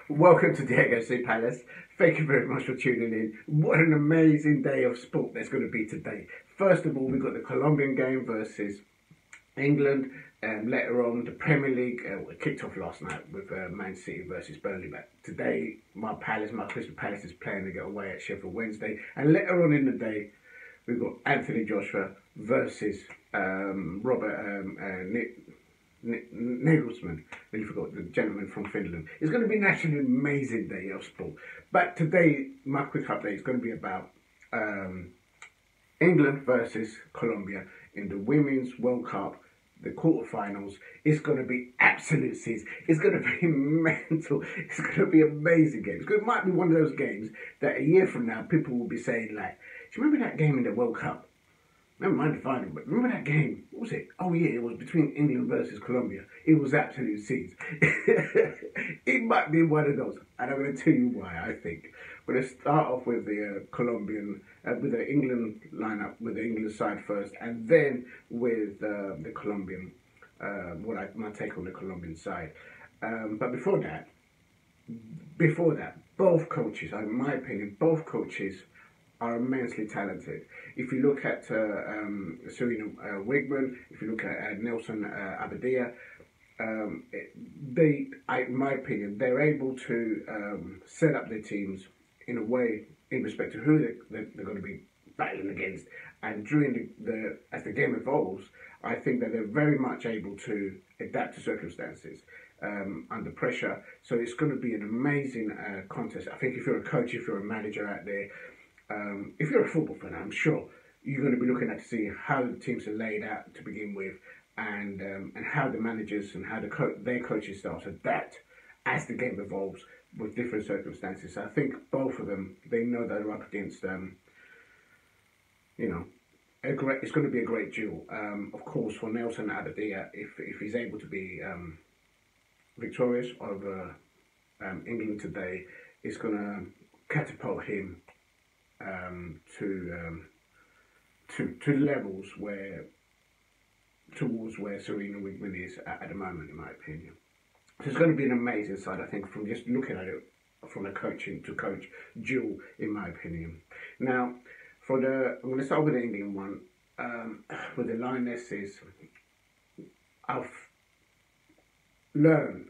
Welcome to Diego C. Palace. Thank you very much for tuning in. What an amazing day of sport there's going to be today. First of all, we've got the Colombian game versus England. Later on, the Premier League kicked off last night with Man City versus Burnley. But today, my Crystal Palace is playing to get away at Sheffield Wednesday. And later on in the day, we've got Anthony Joshua versus Robert Nagelsmann. Really forgot, the gentleman from Finland. It's going to be an absolutely amazing day of sport. But today, my quick update is going to be about England versus Colombia in the Women's World Cup, the quarterfinals. It's going to be absolute seas. It's going to be mental. It's going to be amazing games. It might be one of those games that a year from now, people will be saying like, do you remember that game in the World Cup? Never mind the final, but remember that game? What was it? Oh yeah, it was between England versus Colombia. It was absolute seas. It might be one of those, and I'm going to tell you why. I think we're going to start off with the with the England lineup, with the England side first, and then with the Colombian. My take on the Colombian side. But before that, both coaches, in my opinion, both coaches are immensely talented. If you look at Serena Wigman, if you look at Nelson Abadia, in my opinion, they're able to set up their teams in a way, in respect to who they're going to be battling against. And during as the game evolves, I think that they're very much able to adapt to circumstances under pressure. So it's going to be an amazing contest. I think if you're a coach, if you're a manager out there, if you're a football fan, I'm sure you're going to be looking at to see how the teams are laid out to begin with, and how the managers and how their coaching staffs adapt as the game evolves with different circumstances. I think both of them, they know they're up against, it's going to be a great duel. Of course, for Nelson Abadia, if he's able to be victorious over England today, it's going to catapult him to levels towards where Serena Wigman is at the moment, in my opinion. So it's going to be an amazing side, I think, from just looking at it from a coaching to coach duel, in my opinion. Now, I'm going to start with the England one. With the Lionesses, I've learned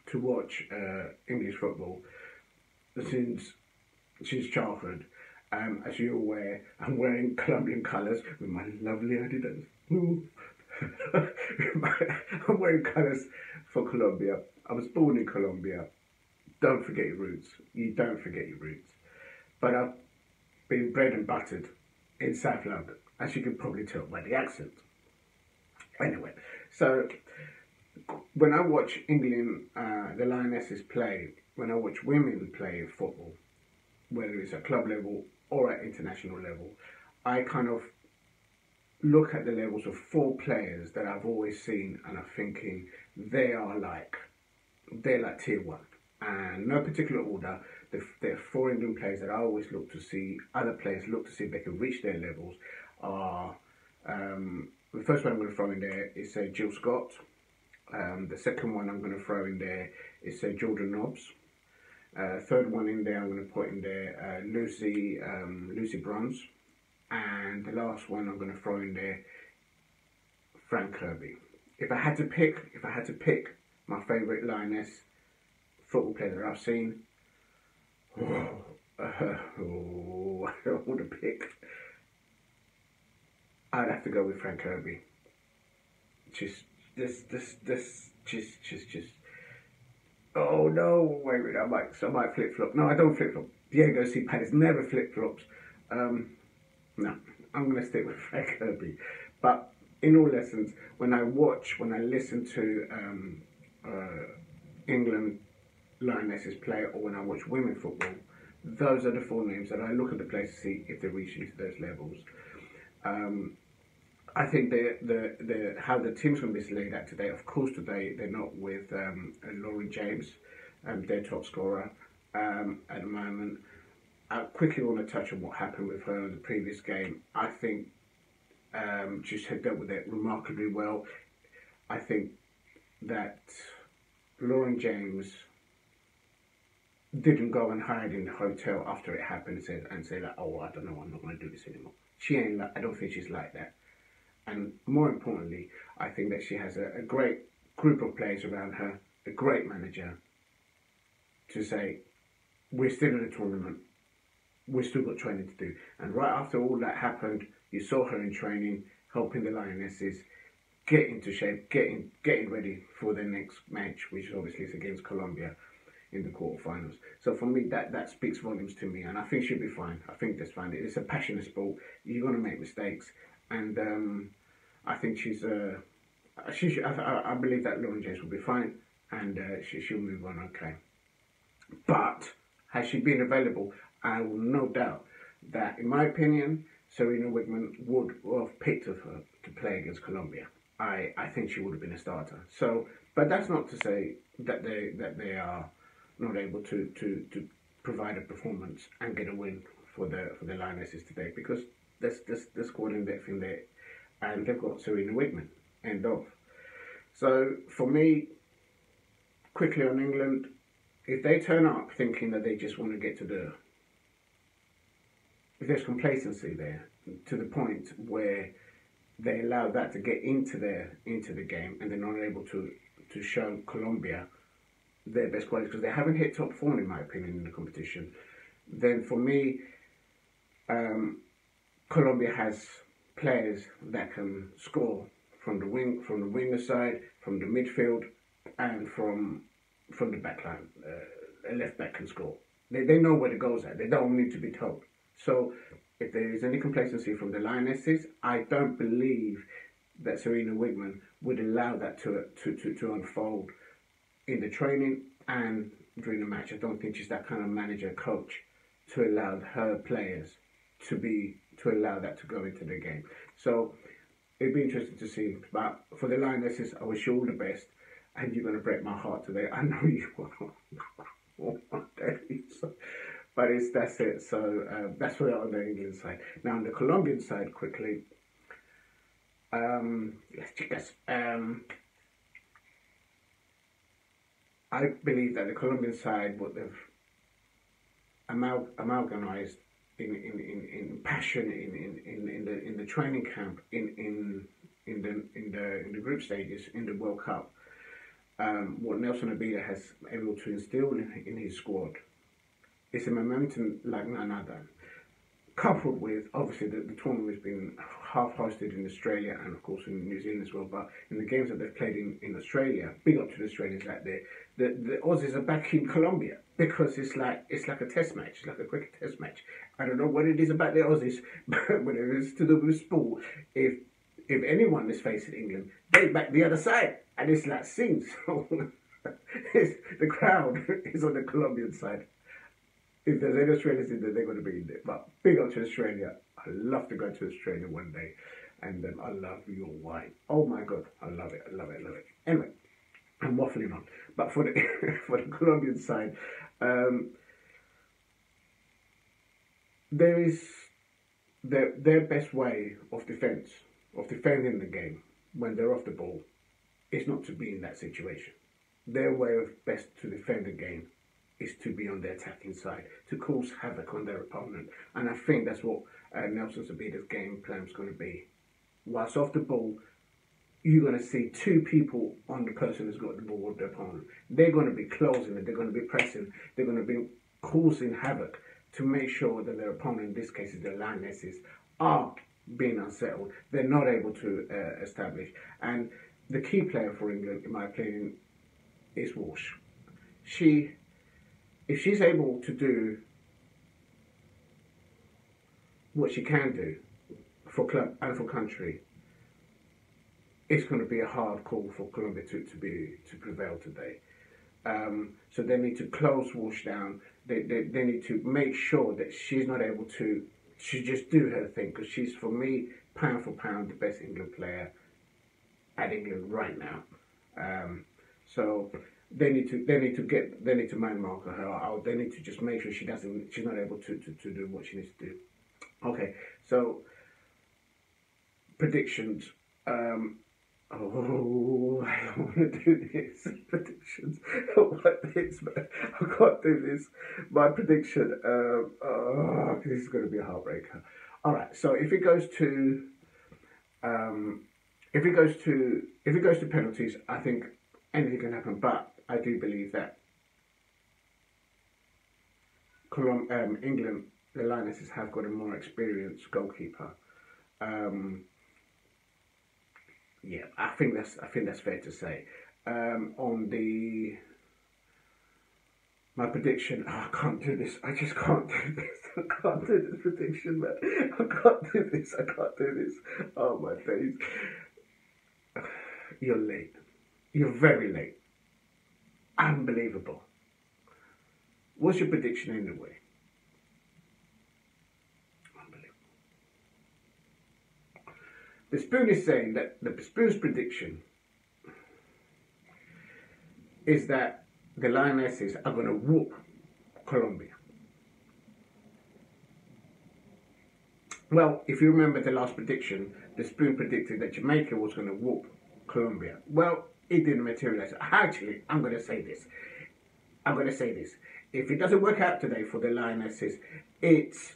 to watch English football since childhood. As you're aware, I'm wearing Colombian colours with my lovely Adidas. I'm wearing colours for Colombia. I was born in Colombia. Don't forget your roots. You don't forget your roots. But I've been bred and buttered in South London, as you can probably tell by the accent. Anyway, so when I watch England, the Lionesses play, when I watch women play football, whether it's at club level or at international level, I kind of look at the levels of four players that I've always seen, and I'm thinking they're like tier one. And no particular order, there are four England players that I always look to see, other players look to see if they can reach their levels. The first one I'm going to throw in there is Jill Scott. The second one I'm going to throw in there is Jordan Nobbs. Third one in there, I'm going to put in there Lucy Bronze, and the last one I'm going to throw in there, Frank Kirby. If I had to pick my favourite Lioness football player that I've seen, I don't want to pick. I'd have to go with Frank Kirby. Just. Oh no! Wait a minute. I might flip flop. No, I don't flip flop. Diego C. Palace never flip flops. No, I'm gonna stick with Frank Kirby. But in all lessons, when I listen to England Lionesses play, or when I watch women football, those are the four names that I look at the players to see if they're reaching to those levels. I think how the team's going to be laid out today. Of course, today they're not with Lauren James, their top scorer at the moment. I quickly want to touch on what happened with her in the previous game. I think she had dealt with it remarkably well. I think that Lauren James didn't go and hide in the hotel after it happened and say like, oh, I don't know, I'm not going to do this anymore. She ain't like, I don't think she's like that. And more importantly, I think that she has a great group of players around her, a great manager to say, we're still in the tournament, we've still got training to do. And right after all that happened, you saw her in training, helping the Lionesses get into shape, getting ready for the next match, which obviously is against Colombia in the quarterfinals. So for me, that speaks volumes to me, and I think she'll be fine. I think that's fine. It's a passionate sport. You're going to make mistakes, and I think I believe that Lauren James will be fine, and she'll move on okay. But has she been available? I will no doubt that, in my opinion, Serena Wigman would have picked her to play against Colombia. I think she would have been a starter. So, but that's not to say that they are not able to provide a performance and get a win for the Lionesses today, because there's squad in depth in there, and they've got Serena Wigman. End of. So for me, quickly on England, if they turn up thinking that they just want to get to if there's complacency there to the point where they allow that to get into the game, and they're not able to show Colombia their best qualities because they haven't hit top form, in my opinion, in the competition, then for me, Colombia has players that can score from the winger side, from the midfield, and from the back line. A left back can score. They know where the goal's at. They don't need to be told. So if there is any complacency from the Lionesses, I don't believe that Serena Wigman would allow that to unfold in the training and during the match. I don't think she's that kind of manager coach to allow her players to allow that to go into the game. So it'd be interesting to see. But for the Lionesses, I wish you all the best. And you're going to break my heart today. I know you will. But that's it. So that's what on the England side. Now on the Colombian side, quickly. Yes, chicas. I believe that the Colombian side would have amalgamized in passion in the training camp in the group stages in the World Cup. What Nelson Abida has able to instill in his squad is a momentum like none other. Coupled with, obviously, the tournament has been half hosted in Australia and, of course, in New Zealand as well. But in the games that they've played in Australia, big up to the Australians out there, the Aussies are back in Colombia because it's like a test match. It's like a cricket test match. I don't know what it is about the Aussies, but when it is to do with sport, if anyone is facing England, they back the other side. And it's like sings. The crowd is on the Colombian side. If there's any Australians in there, they're going to be in there. But big up to Australia. I'd love to go to Australia one day. And I love your wine. Oh my God. I love it. I love it. I love it. Anyway, I'm waffling on. But for the Colombian side, there is their best way of defence, of defending the game when they're off the ball, is not to be in that situation. Their way of best to defend the game is to be on the attacking side, to cause havoc on their opponent. And I think that's what Nelson Abida's game plan is going to be. Whilst off the ball, you're going to see two people on the person who's got the ball with the opponent. They're going to be closing it, they're going to be pressing, they're going to be causing havoc to make sure that their opponent, in this case is the Lionesses, are being unsettled. They're not able to establish. And the key player for England, in my opinion, is Walsh. If she's able to do what she can do for club and for country, it's going to be a hard call for Colombia to prevail today. So they need to close Walsh down. They need to make sure that she's not able to just do her thing, because she's, for me, pound for pound, the best England player at England right now. So they need to man mark her out. They need to just make sure she's not able to do what she needs to do. Okay, so predictions. Oh, I don't want to do this. Predictions. I don't want this, man. I can't do this. My prediction. This is going to be a heartbreaker. All right. So if it goes to, if it goes to penalties, I think anything can happen. But I do believe that England, the Lionesses, have got a more experienced goalkeeper. Yeah, I think that's fair to say. On my prediction, I can't do this. I just can't do this. I can't do this prediction, man. I can't do this. I can't do this. Oh my days! You're late. You're very late. Unbelievable. What's your prediction anyway? The Spoon is saying that the Spoon's prediction is that the Lionesses are going to whoop Colombia. Well, if you remember the last prediction, the Spoon predicted that Jamaica was going to whoop Colombia. Well, it didn't materialize. Actually, I'm going to say this. If it doesn't work out today for the Lionesses, it's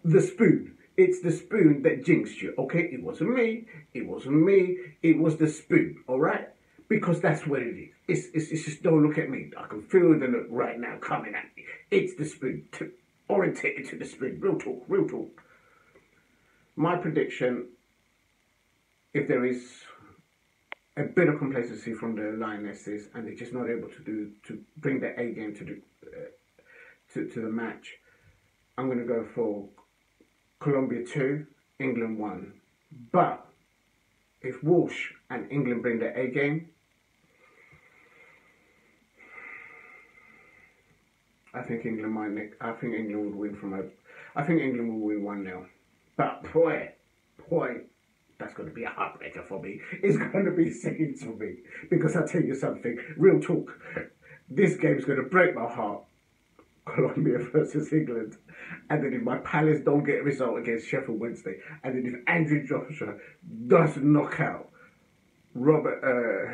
the Spoon. It's the Spoon that jinxed you, okay? It wasn't me. It was the Spoon, all right? Because that's what it is. It's just, don't look at me. I can feel the look right now coming at me. It's the Spoon. Orientated to the Spoon. Real talk. My prediction, if there is a bit of complacency from the Lionesses and they're just not able to bring their A game to the match, I'm going to go for Colombia 2, England 1. But if Walsh and England bring their A game, I think England will win I think England will win 1-0. But boy, that's going to be a heartbreaker for me. It's going to be singing for me. Because I'll tell you something, real talk, this game's going to break my heart. Colombia versus England. And then if my Palace don't get a result against Sheffield Wednesday, and then if Andrew Joshua does knock out Robert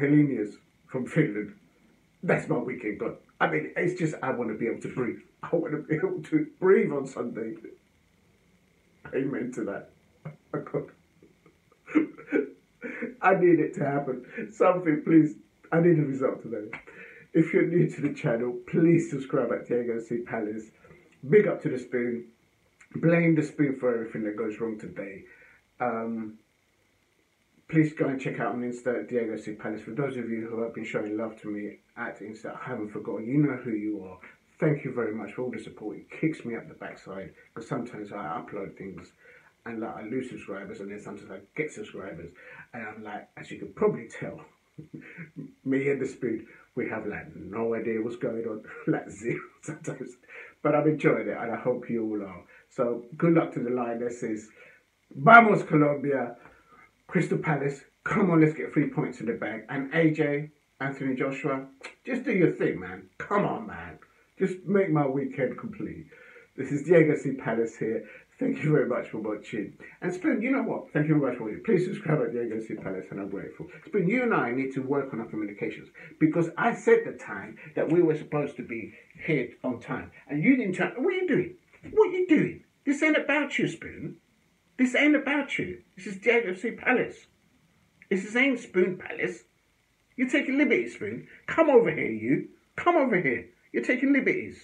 Helenius from Finland, that's my weekend gone. I mean, it's just, I want to be able to breathe. I want to be able to breathe on Sunday. Amen to that. I need it to happen. Something, please. I need a result today. If you're new to the channel, please subscribe at Diego C. Palace. Big up to the Spoon. Blame the Spoon for everything that goes wrong today. Please go and check out on Insta, Diego C. Palace. For those of you who have been showing love to me at Insta, I haven't forgotten. You know who you are. Thank you very much for all the support. It kicks me up the backside because sometimes I upload things and like I lose subscribers, and then sometimes I get subscribers, and I'm like, as you can probably tell, me and the Spoon, we have like no idea what's going on, like zero sometimes. But I'm enjoying it, and I hope you all are. So good luck to the Lionesses. Vamos Colombia. Crystal Palace, come on, let's get 3 points in the bag. And AJ, Anthony Joshua, just do your thing, man. Come on, man. Just make my weekend complete. This is Diego C. Palace here. Thank you very much for watching. And Spoon, you know what? Thank you very much for watching. Please subscribe at Diego C. Palace, and I'm grateful. Spoon, you and I need to work on our communications, because I said the time that we were supposed to be here on time, and you didn't turn. What are you doing? What are you doing? This ain't about you, Spoon. This ain't about you. This is Diego C. Palace. This ain't Spoon Palace. You're taking liberties, Spoon. Come over here, you. Come over here. You're taking liberties.